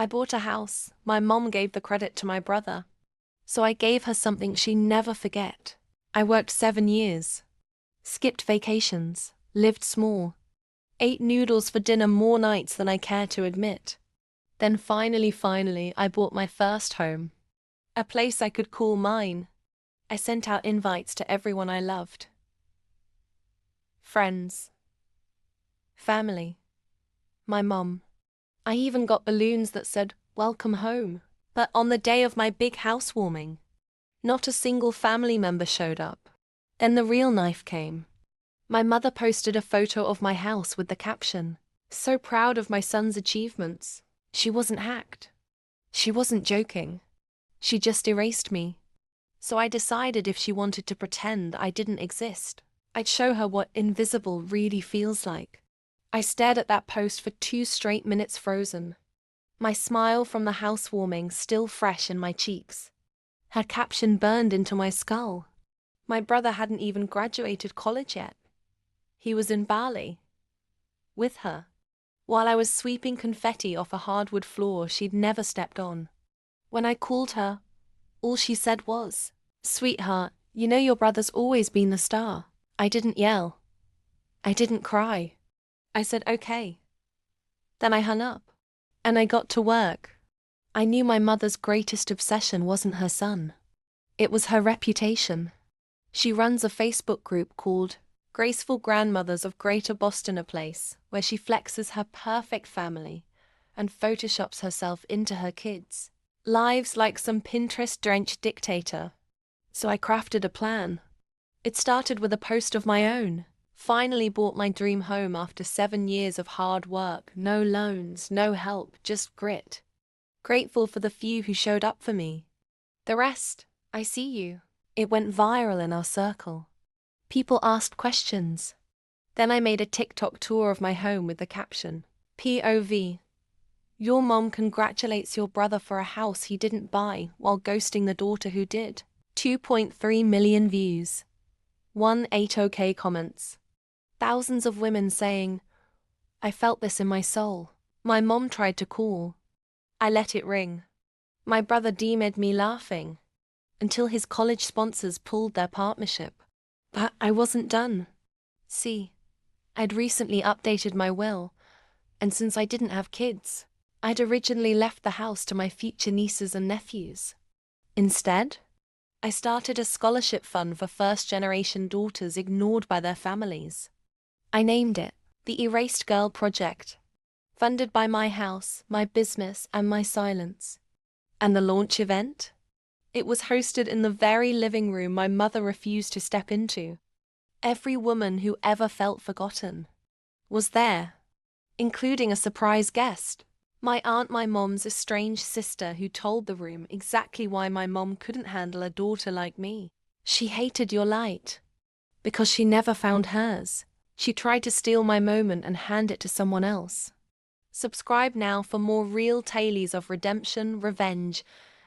I bought a house. My mom gave the credit to my brother. So I gave her something she never forget. I worked 7 years. Skipped vacations. Lived small. Ate noodles for dinner more nights than I care to admit. Then finally, I bought my first home. A place I could call mine. I sent out invites to everyone I loved. Friends. Family. My mom. I even got balloons that said, "Welcome home." But on the day of my big housewarming, not a single family member showed up. Then the real knife came. My mother posted a photo of my house with the caption, "So proud of my son's achievements." She wasn't hacked. She wasn't joking. She just erased me. So I decided if she wanted to pretend I didn't exist, I'd show her what invisible really feels like. I stared at that post for 2 straight minutes frozen. My smile from the housewarming still fresh in my cheeks. Her caption burned into my skull. My brother hadn't even graduated college yet. He was in Bali. With her. While I was sweeping confetti off a hardwood floor she'd never stepped on. When I called her, all she said was, "Sweetheart, you know your brother's always been the star." I didn't yell. I didn't cry. I said, "Okay." Then I hung up. And I got to work. I knew my mother's greatest obsession wasn't her son. It was her reputation. She runs a Facebook group called Graceful Grandmothers of Greater Boston, a place where she flexes her perfect family and photoshops herself into her kids' lives like some Pinterest-drenched dictator. So I crafted a plan. It started with a post of my own. Finally bought my dream home after 7 years of hard work, no loans, no help, just grit. Grateful for the few who showed up for me. The rest, I see you. It went viral in our circle. People asked questions. Then I made a TikTok tour of my home with the caption, POV. Your mom congratulates your brother for a house he didn't buy while ghosting the daughter who did. 2.3 million views. 8 OK comments. Thousands of women saying, "I felt this in my soul." My mom tried to call. I let it ring. My brother DM'd me laughing, until his college sponsors pulled their partnership. But I wasn't done. See, I'd recently updated my will, and since I didn't have kids, I'd originally left the house to my future nieces and nephews. Instead, I started a scholarship fund for first-generation daughters ignored by their families. I named it the Erased Girl Project, funded by my house, my business, and my silence. And the launch event? It was hosted in the very living room my mother refused to step into. Every woman who ever felt forgotten was there, including a surprise guest. My aunt, my mom's estranged sister, who told the room exactly why my mom couldn't handle a daughter like me. She hated your light because she never found hers. She tried to steal my moment and hand it to someone else. Subscribe now for more real tales of redemption, revenge,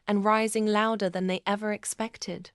and rising louder than they ever expected.